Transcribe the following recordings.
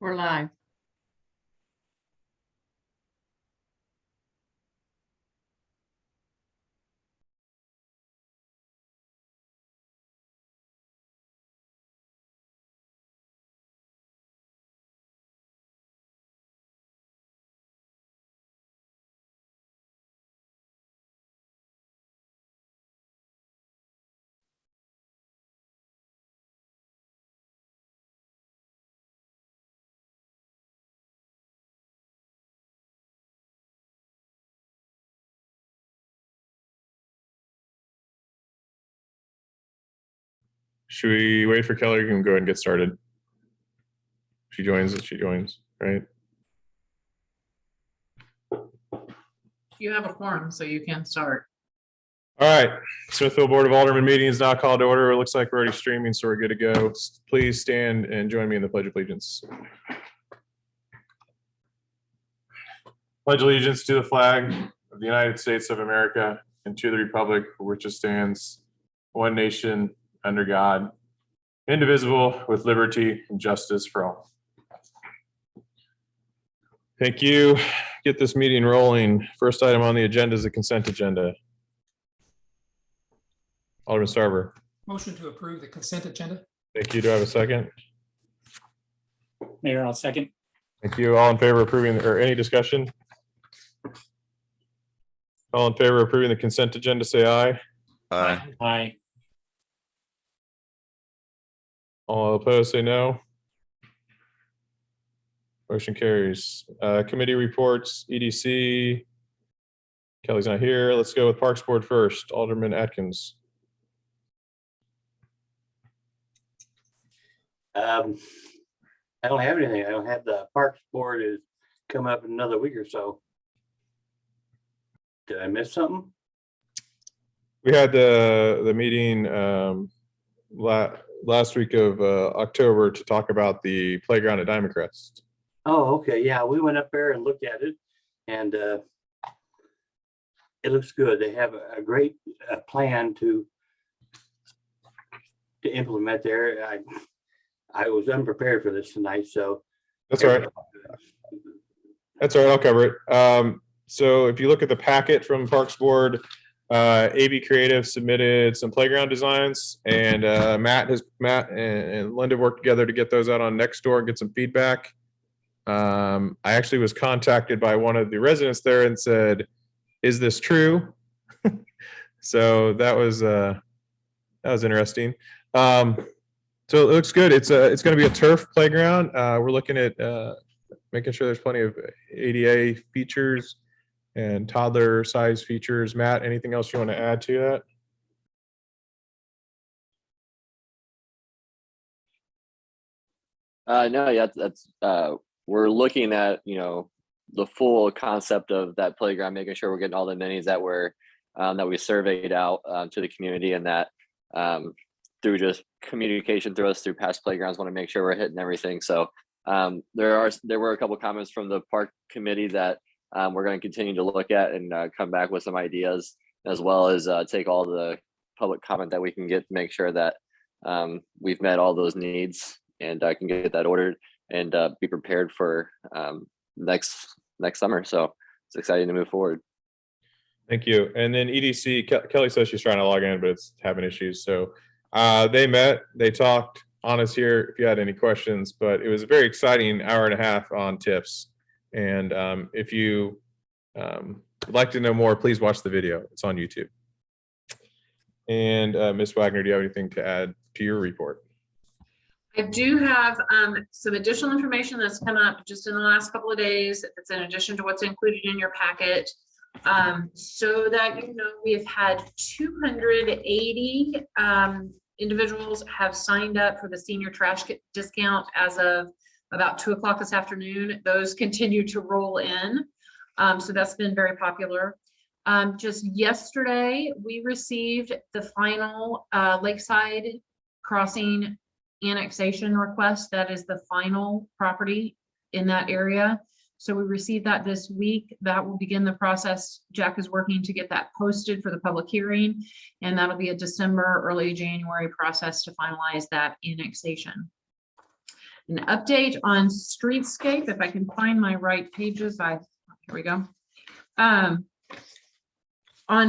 We're live. Should we wait for Kelly? You can go ahead and get started. She joins, right? You have a quorum, so you can start. All right, Smithville Board of Alderman meeting is now called to order. It looks like we're already streaming, so we're good to go. Please stand and join me in the Pledge of Allegiance. Pledge allegiance to the flag of the United States of America and to the republic for which it stands, one nation, under God, indivisible, with liberty and justice for all. Thank you. Get this meeting rolling. First item on the agenda is the consent agenda. Alderman Starver. Motion to approve the consent agenda. Thank you. Do I have a second? Mayor, I'll second. Thank you. All in favor of approving, or any discussion? All in favor of approving the consent agenda, say aye. Aye. Aye. All opposed, say no. Motion carries. Committee reports, EDC. Kelly's not here. Let's go with Parks Board first. Alderman Atkins. I don't have anything. I don't have the Parks Board is coming up in another week or so. Did I miss something? We had the meeting last week of October to talk about the playground at Diamond Crest. Oh, okay. Yeah, we went up there and looked at it, and it looks good. They have a great plan to implement there. I was unprepared for this tonight, so that's all right. That's all right. I'll cover it. So if you look at the packet from Parks Board, AB Creative submitted some playground designs, and Matt and Linda worked together to get those out on Nextdoor and get some feedback. I actually was contacted by one of the residents there and said, "Is this true?" So that was interesting. So it looks good. It's going to be a turf playground. We're looking at making sure there's plenty of ADA features and toddler size features. Matt, anything else you want to add to that? No, yeah, that's we're looking at, the full concept of that playground, making sure we're getting all the minis that we surveyed out to the community, and that through just communication through us through past playgrounds, want to make sure we're hitting everything. So there were a couple of comments from the park committee that we're going to continue to look at and come back with some ideas, as well as take all the public comment that we can get to make sure that we've met all those needs, and I can get that ordered and be prepared for next summer. So it's exciting to move forward. Thank you. And then EDC, Kelly says she's trying to log in, but it's having issues. So they met, they talked on us here if you had any questions, but it was a very exciting hour and a half on tips. And if you would like to know more, please watch the video. It's on YouTube. And Ms. Wagner, do you have anything to add to your report? I do have some additional information that's come up just in the last couple of days. It's in addition to what's included in your packet. So that we have had 280 individuals have signed up for the senior trash discount as of about 2 o'clock this afternoon. Those continue to roll in. So that's been very popular. Just yesterday, we received the final Lakeside Crossing annexation request. That is the final property in that area. So we received that this week. That will begin the process. Jack is working to get that posted for the public hearing, and that'll be a December, early January process to finalize that annexation. An update on streetscape, if I can find my right pages, here we go. On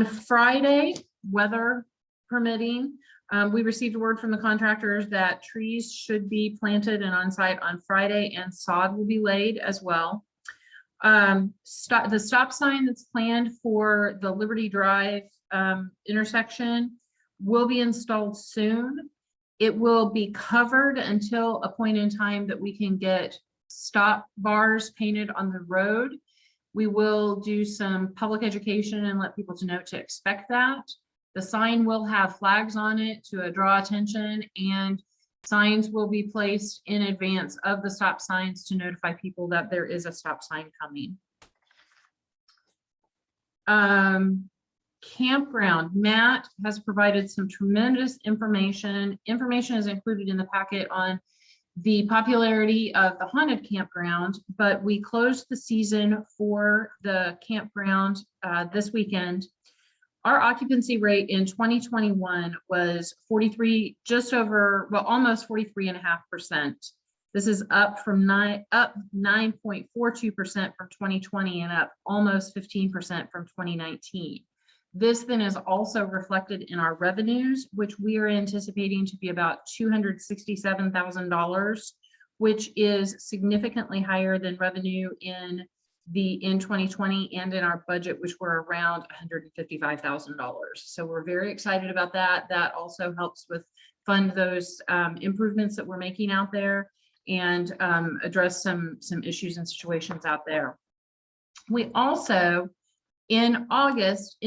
Friday, weather permitting, we received word from the contractors that trees should be planted and on site on Friday, and sod will be laid as well. The stop sign that's planned for the Liberty Drive intersection will be installed soon. It will be covered until a point in time that we can get stop bars painted on the road. We will do some public education and let people to know to expect that. The sign will have flags on it to draw attention, and signs will be placed in advance of the stop signs to notify people that there is a stop sign coming. Campground, Matt has provided some tremendous information. Information is included in the packet on the popularity of the haunted campground, but we closed the season for the campground this weekend. Our occupancy rate in 2021 was 43, just over, well, almost 43.5%. This is up from 9.42% from 2020 and up almost 15% from 2019. This then is also reflected in our revenues, which we are anticipating to be about $267,000, which is significantly higher than revenue in 2020 and in our budget, which were around $155,000. So we're very excited about that. That also helps with fund those improvements that we're making out there and address some issues and situations out there. We also, in August,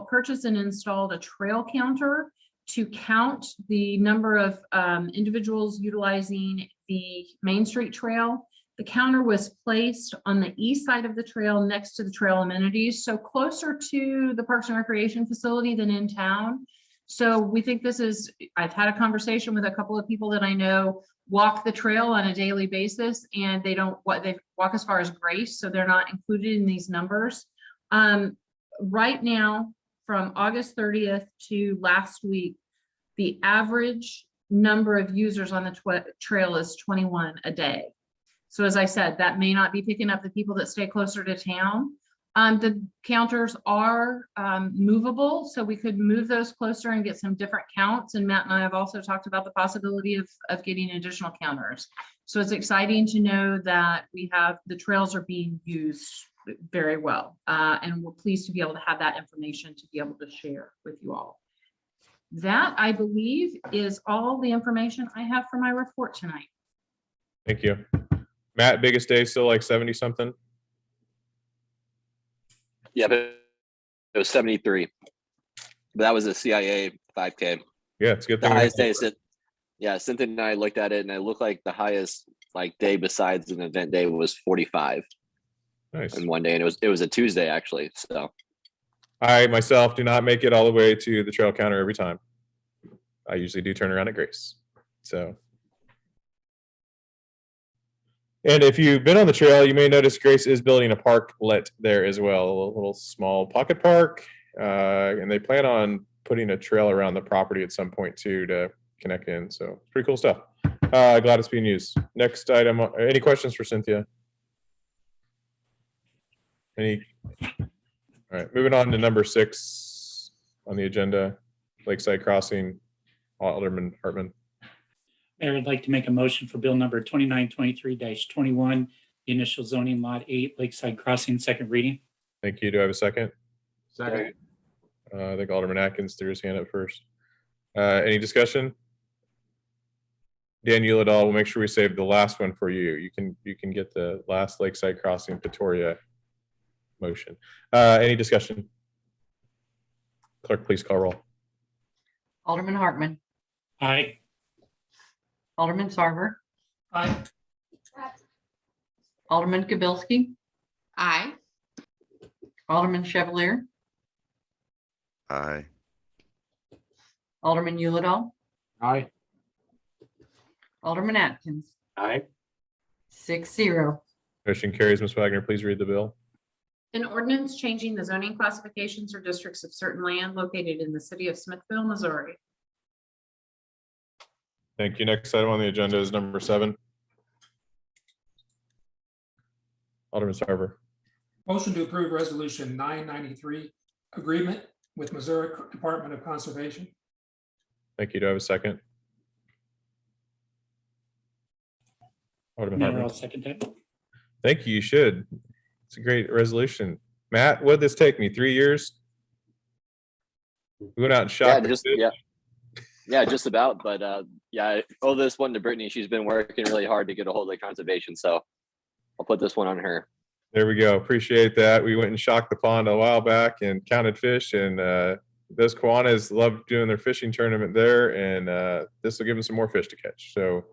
purchased and installed a trail counter to count the number of individuals utilizing the Main Street Trail. The counter was placed on the east side of the trail next to the trail amenities, so closer to the Parks and Recreation facility than in town. So we think this is, I've had a conversation with a couple of people that I know walk the trail on a daily basis, and they walk as far as Grace, so they're not included in these numbers. Right now, from August 30th to last week, the average number of users on the trail is 21 a day. So as I said, that may not be picking up the people that stay closer to town. The counters are movable, so we could move those closer and get some different counts. And Matt and I have also talked about the possibility of getting additional counters. So it's exciting to know that the trails are being used very well. And we're pleased to be able to have that information to be able to share with you all. That, I believe, is all the information I have for my report tonight. Thank you. Matt, biggest day still like 70 something? Yeah, but it was 73. But that was a CIA 5K. Yeah, it's a good The thing. highest day. Yeah, Cynthia and I looked at it, and it looked like the highest day besides an event day was 45. Nice. In one day, and it was a Tuesday actually. So I myself do not make it all the way to the trail counter every time. I usually do turn around at Grace. So. And if you've been on the trail, you may notice Grace is building a parklet there as well, a little small pocket park. And they plan on putting a trail around the property at some point too to connect in. So pretty cool stuff. Glad it's being used. Next item, any questions for Cynthia? All right, moving on to number 6 on the agenda, Lakeside Crossing, Alderman Hartman. Mayor, I'd like to make a motion for bill number 2923-21, the initial zoning lot 8, Lakeside Crossing, second reading. Thank you. Do I have a second? Second. I think Alderman Atkins threw his hand up first. Any discussion? Dan Uladal, we'll make sure we save the last one for you. You can get the last Lakeside Crossing Pretoria motion. Any discussion? Clerk, please call roll. Alderman Hartman, Aye. Alderman Sarver, Aye. Alderman Kabilski, Aye. Alderman Chevalier, Aye. Alderman Uladal, Aye. Alderman Atkins, Aye. 6-0. Motion carries. Ms. Wagner, please read the bill. An ordinance changing the zoning classifications or districts of certain land located in the city of Smithville, Missouri. Thank you. Next item on the agenda is number 7. Alderman Sarver. Motion to approve resolution 993, agreement with Missouri Department of Conservation. Thank you. Do I have a second? Alderman Mayor, Hartman. I'll second that. Thank you. You should. It's a great resolution. Matt, what did this take me? 3 years? We went out and Yeah, shot. just yeah, just about. But yeah, I owe this one to Brittany. She's been working really hard to get a hold of conservation, so I'll put this one on her. There we go. Appreciate that. We went and shocked the pond a while back and counted fish, and those Kiwanis love doing their fishing tournament there, and this will give them some more fish to catch. So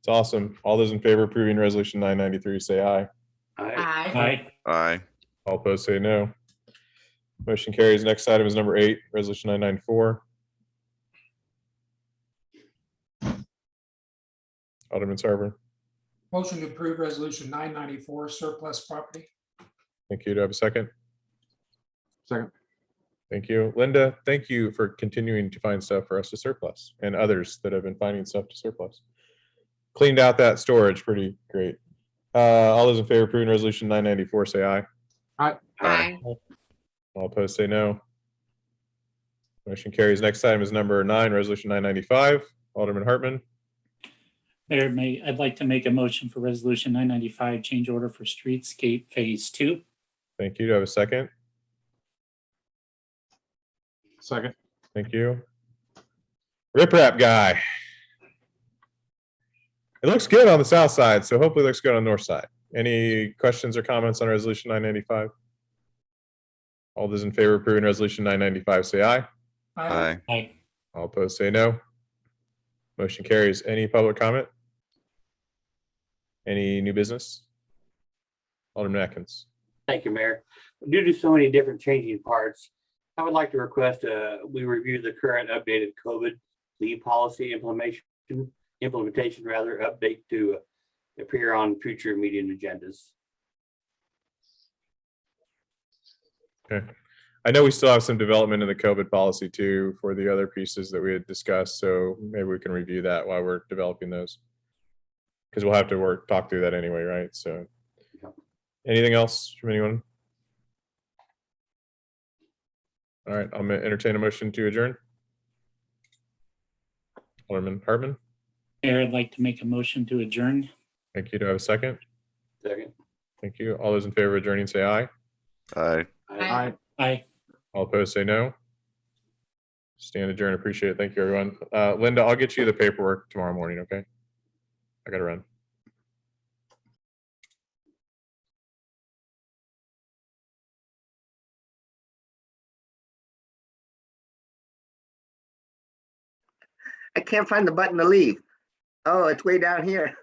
it's awesome. All those in favor of approving resolution 993, say aye. Aye. Aye. Aye. All opposed, say no. Motion carries. Next item is number 8, resolution 994. Alderman Sarver. Motion to approve resolution 994, surplus property. Thank you. Do I have a second? Second. Thank you. Linda, thank you for continuing to find stuff for us to surplus and others that have been finding stuff to surplus. Cleaned out that storage pretty great. All those in favor of approving resolution 994, say aye. Aye. All opposed, say no. Motion carries. Next item is number 9, resolution 995. Alderman Hartman. Mayor, I'd like to make a motion for resolution 995, change order for streetscape phase 2. Thank you. Do I have a second? Second. Thank you. Rip Rap guy. It looks good on the south side, so hopefully it looks good on the north side. Any questions or comments on resolution 995? All those in favor of approving resolution 995, say aye. Aye. Aye. All opposed, say no. Motion carries. Any public comment? Any new business? Alderman Atkins. Thank you, Mayor. Due to so many different changing parts, I would like to request we review the current updated COVID leave policy implementation rather update to appear on future meeting agendas. Okay. I know we still have some development in the COVID policy too for the other pieces that we had discussed, so maybe we can review that while we're developing those. Because we'll have to talk through that anyway, right? So Yep. Anything else from anyone? All right, I'm gonna entertain a motion to adjourn. Alderman Hartman, Mayor, I'd like to make a motion to adjourn. thank you. Do I have a second? Second. Thank you. All those in favor of adjourning, say aye. Aye. Aye. Aye. All opposed, say no. Stand adjourned. Appreciate it. Thank you, everyone. Linda, I'll get you the paperwork tomorrow morning, okay? I gotta run. I can't find the button to leave. Oh, it's way down here.